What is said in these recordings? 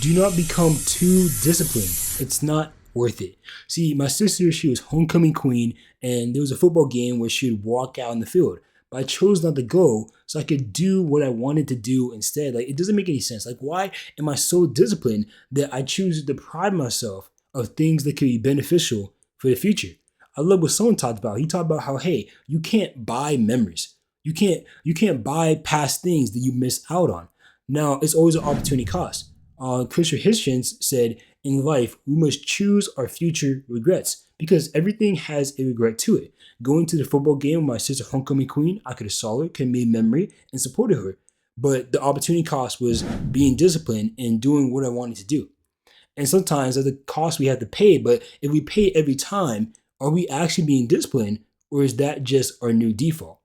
do not become too disciplined. It's not worth it. See, my sister, she was homecoming queen, and there was a football game where she would walk out in the field. But I chose not to go so I could do what I wanted to do instead. Like, it doesn't make any sense. Like, why am I so disciplined that I choose to deprive myself of things that could be beneficial for the future? I love what someone talked about. He talked about how, hey, you can't buy memories. You can't buy past things that you miss out on. Now, it's always an opportunity cost. Christopher Hitchens said, in life, we must choose our future regrets because everything has a regret to it. Going to the football game with my sister, homecoming queen, I could have saw her, could have made memory, and supported her. But the opportunity cost was being disciplined and doing what I wanted to do. And sometimes there's a cost we have to pay, but if we pay every time, are we actually being disciplined or is that just our new default?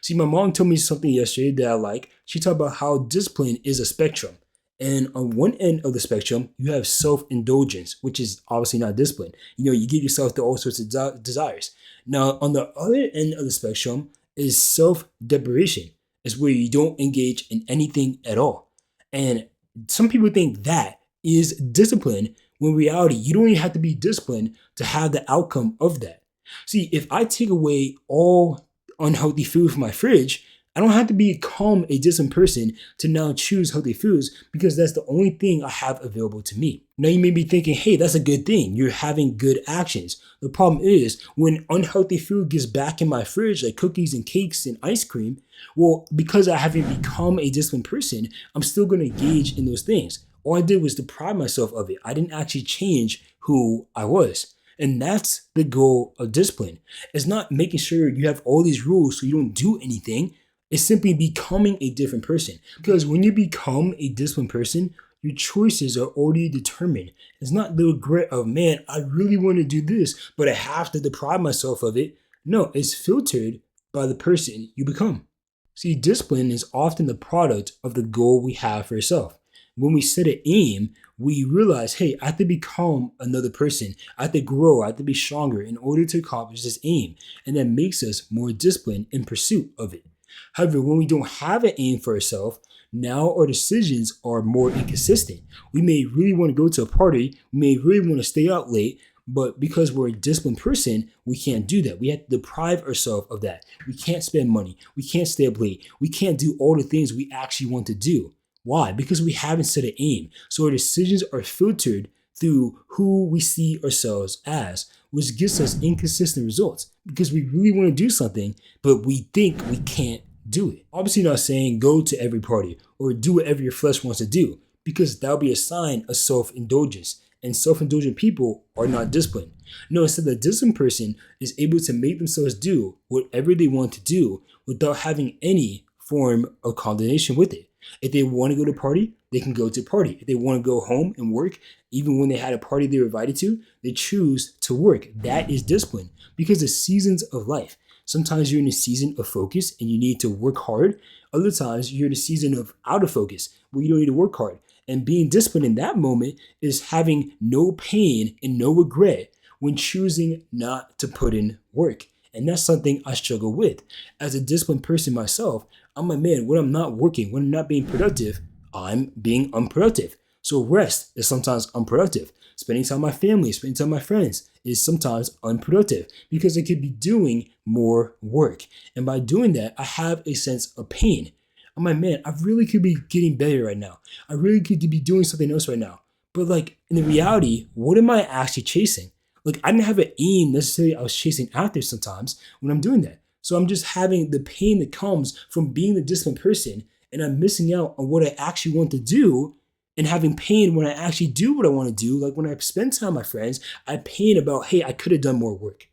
See, my mom told me something yesterday that I like. She talked about how discipline is a spectrum. And on one end of the spectrum, you have self-indulgence, which is obviously not discipline. You give yourself to all sorts of desires. Now, on the other end of the spectrum is self-deprivation. It's where you don't engage in anything at all. And some people think that is discipline, when in reality, you don't even have to be disciplined to have the outcome of that. See, if I take away all unhealthy food from my fridge, I don't have to become a disciplined person to now choose healthy foods because that's the only thing I have available to me. Now you may be thinking, hey, that's a good thing. You're having good actions. The problem is when unhealthy food gets back in my fridge, like cookies and cakes and ice cream, well, because I haven't become a disciplined person, I'm still going to engage in those things. All I did was deprive myself of it. I didn't actually change who I was. And that's the goal of discipline. It's not making sure you have all these rules so you don't do anything. It's simply becoming a different person. Because when you become a disciplined person, your choices are already determined. It's not the regret of, man, I really want to do this, but I have to deprive myself of it. No, it's filtered by the person you become. See, discipline is often the product of the goal we have for yourself. When we set an aim, we realize, hey, I have to become another person. I have to grow. I have to be stronger in order to accomplish this aim. And that makes us more disciplined in pursuit of it. However, when we don't have an aim for ourselves, now our decisions are more inconsistent. We may really want to go to a party. We may really want to stay out late. But because we're a disciplined person, we can't do that. We have to deprive ourselves of that. We can't spend money. We can't stay up late. We can't do all the things we actually want to do. Why? Because we haven't set an aim. So our decisions are filtered through who we see ourselves as, which gives us inconsistent results because we really want to do something, but we think we can't do it. Obviously not saying go to every party or do whatever your flesh wants to do, because that'll be a sign of self-indulgence. And self-indulgent people are not disciplined. No, instead the disciplined person is able to make themselves do whatever they want to do without having any form of condemnation with it. If they want to go to a party, they can go to a party. If they want to go home and work, even when they had a party they were invited to, they choose to work. That is discipline because the seasons of life. Sometimes you're in a season of focus and you need to work hard. Other times you're in a season of out of focus where you don't need to work hard. And being disciplined in that moment is having no pain and no regret when choosing not to put in work. And that's something I struggle with. As a disciplined person myself, I'm like, man, when I'm not working, when I'm not being productive, I'm being unproductive. So rest is sometimes unproductive. Spending time with my family, spending time with my friends is sometimes unproductive because I could be doing more work. And by doing that, I have a sense of pain. I'm like, man, I really could be getting better right now. I really could be doing something else right now. But like in the reality, what am I actually chasing? Like I didn't have an aim necessarily I was chasing after sometimes when I'm doing that. So I'm just having the pain that comes from being the disciplined person and I'm missing out on what I actually want to do and having pain when I actually do what I want to do. Like when I spend time with my friends, I pain about, hey, I could have done more work.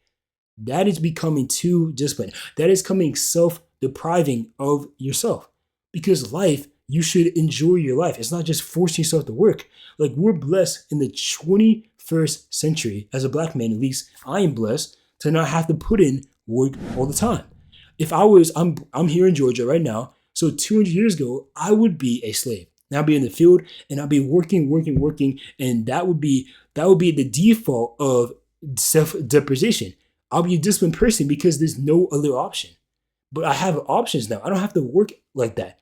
That is becoming too disciplined. That is coming self-depriving of yourself. Because life, you should enjoy your life. It's not just forcing yourself to work. Like we're blessed in the 21st century, as a black man, at least I am blessed to not have to put in work all the time. If I'm here in Georgia right now. So 200 years ago, I would be a slave. And I'd be in the field and I'd be working. And that would be the default of self-deprivation. I'll be a disciplined person because there's no other option. But I have options now. I don't have to work like that.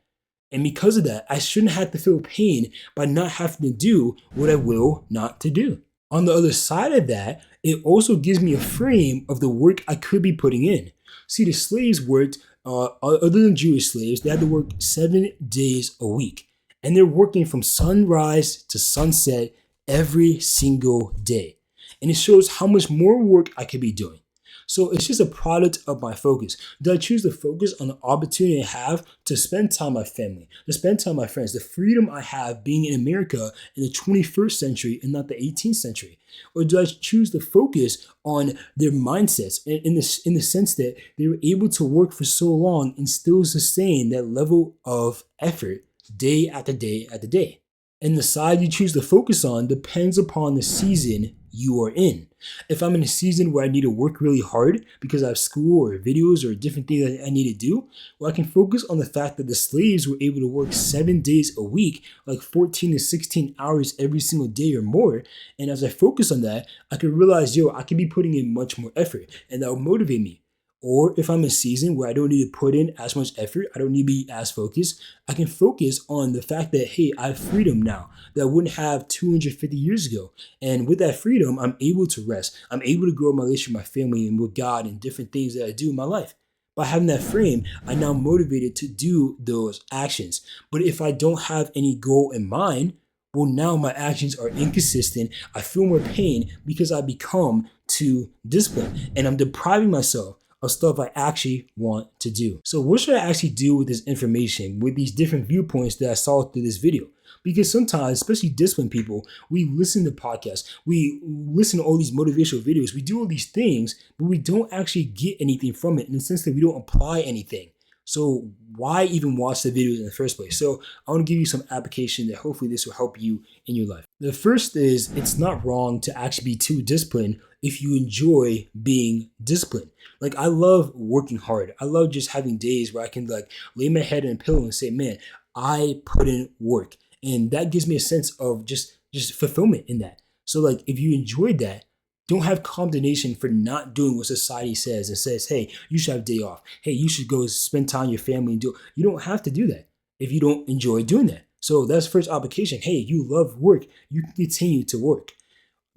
And because of that, I shouldn't have to feel pain by not having to do what I will not to do. On the other side of that, it also gives me a frame of the work I could be putting in. See, the slaves worked, other than Jewish slaves, they had to work 7 days a week. And they're working from sunrise to sunset every single day. And it shows how much more work I could be doing. So it's just a product of my focus. Do I choose to focus on the opportunity I have to spend time with my family, to spend time with my friends, the freedom I have being in America in the 21st century and not the 18th century? Or do I choose to focus on their mindsets in the sense that they were able to work for so long and still sustain that level of effort day after day after day? And the side you choose to focus on depends upon the season you are in. If I'm in a season where I need to work really hard because I have school or videos or different things that I need to do, well, I can focus on the fact that the slaves were able to work 7 days a week, like 14 to 16 hours every single day or more. And as I focus on that, I can realize, I can be putting in much more effort, and that will motivate me. Or if I'm in a season where I don't need to put in as much effort, I don't need to be as focused, I can focus on the fact that, hey, I have freedom now that I wouldn't have 250 years ago. And with that freedom, I'm able to rest. I'm able to grow my relationship with my family and with God and different things that I do in my life. By having that frame, I'm now motivated to do those actions. But if I don't have any goal in mind, well, now my actions are inconsistent. I feel more pain because I become too disciplined and I'm depriving myself of stuff I actually want to do. So what should I actually do with this information, with these different viewpoints that I saw through this video? Because sometimes, especially disciplined people, we listen to podcasts, we listen to all these motivational videos, we do all these things, but we don't actually get anything from it in the sense that we don't apply anything. So why even watch the videos in the first place? So I want to give you some application that hopefully this will help you in your life. The first is, it's not wrong to actually be too disciplined if you enjoy being disciplined. Like, I love working hard. I love just having days where I can lay my head in a pillow and say, man, I put in work. And that gives me a sense of just fulfillment in that. So if you enjoyed that, don't have condemnation for not doing what society says and says, hey, you should have a day off. Hey, you should go spend time with your family and do it. You don't have to do that if you don't enjoy doing that. So that's the first application. Hey, you love work. You can continue to work.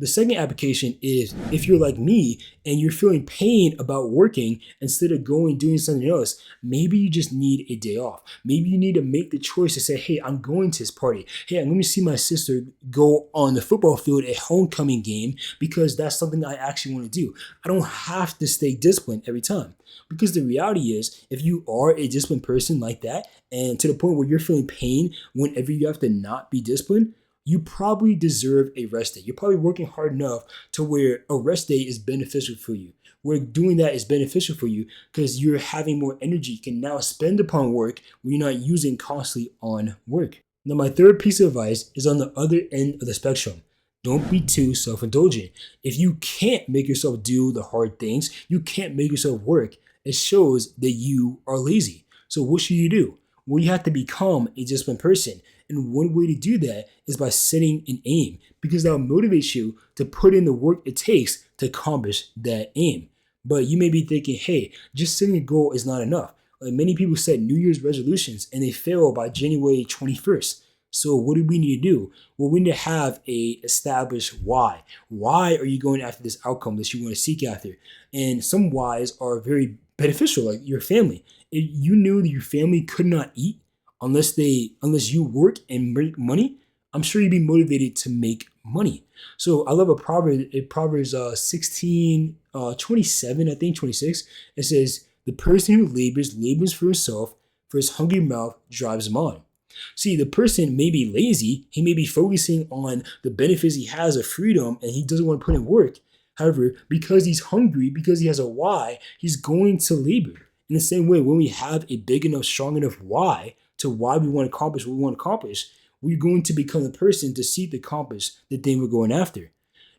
The second application is, if you're like me and you're feeling pain about working instead of doing something else, maybe you just need a day off. Maybe you need to make the choice to say, hey, I'm going to this party. Hey, I'm going to see my sister go on the football field at homecoming game because that's something I actually want to do. I don't have to stay disciplined every time. Because the reality is, if you are a disciplined person like that, and to the point where you're feeling pain whenever you have to not be disciplined, you probably deserve a rest day. You're probably working hard enough to where a rest day is beneficial for you. Where doing that is beneficial for you because you're having more energy you can now spend upon work when you're not using constantly on work. Now, my third piece of advice is on the other end of the spectrum. Don't be too self-indulgent. If you can't make yourself do the hard things, you can't make yourself work, it shows that you are lazy. So what should you do? Well, you have to become a disciplined person. And one way to do that is by setting an aim, because that will motivate you to put in the work it takes to accomplish that aim. But you may be thinking, hey, just setting a goal is not enough. Many people set New Year's resolutions and they fail by January 21st. So what do we need to do? Well, we need to have a established why. Why are you going after this outcome that you want to seek after? And some whys are very beneficial, like your family. If you knew that your family could not eat unless you work and make money, I'm sure you'd be motivated to make money. So I love a proverb, Proverbs 16, 27, I think 26. It says, the person who labors for himself, for his hungry mouth drives him on. See, the person may be lazy, he may be focusing on the benefits he has of freedom and he doesn't want to put in work. However, because he's hungry, because he has a why, he's going to labor. In the same way, when we have a big enough, strong enough why to why we want to accomplish what we want to accomplish, we're going to become the person to seek to accomplish the thing we're going after.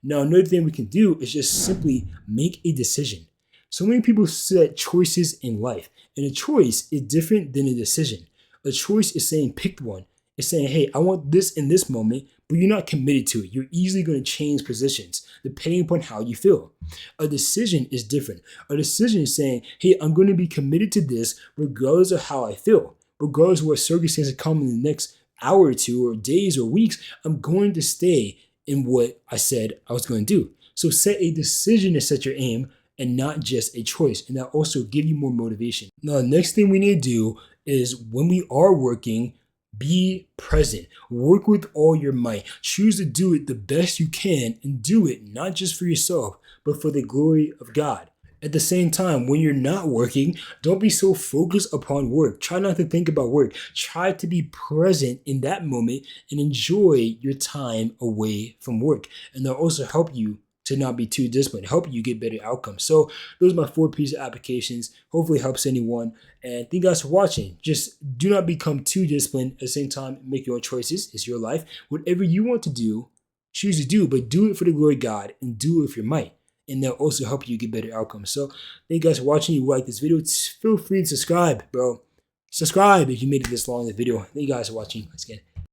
Now, another thing we can do is just simply make a decision. So many people set choices in life, and a choice is different than a decision. A choice is saying pick one. It's saying, hey, I want this in this moment, but you're not committed to it. You're easily going to change positions depending upon how you feel. A decision is different. A decision is saying, hey, I'm going to be committed to this regardless of how I feel. regardless of what circumstances come in the next hour or two or days or weeks, I'm going to stay in what I said I was going to do. So set a decision to set your aim and not just a choice. And that also give you more motivation. Now, the next thing we need to do is when we are working, be present. Work with all your might. Choose to do it the best you can and do it not just for yourself, but for the glory of God. At the same time, when you're not working, don't be so focused upon work. Try not to think about work. Try to be present in that moment and enjoy your time away from work. And they'll also help you to not be too disciplined, help you get better outcomes. So those are my 4 pieces of applications. Hopefully it helps anyone. And thank you guys for watching. Just do not become too disciplined. At the same time, make your own choices. It's your life. Whatever you want to do, choose to do, but do it for the glory of God and do it with your might. And they'll also help you get better outcomes. So thank you guys for watching. If you like this video, feel free to subscribe, bro. Subscribe if you made it this long in the video. Thank you guys for watching. Once again.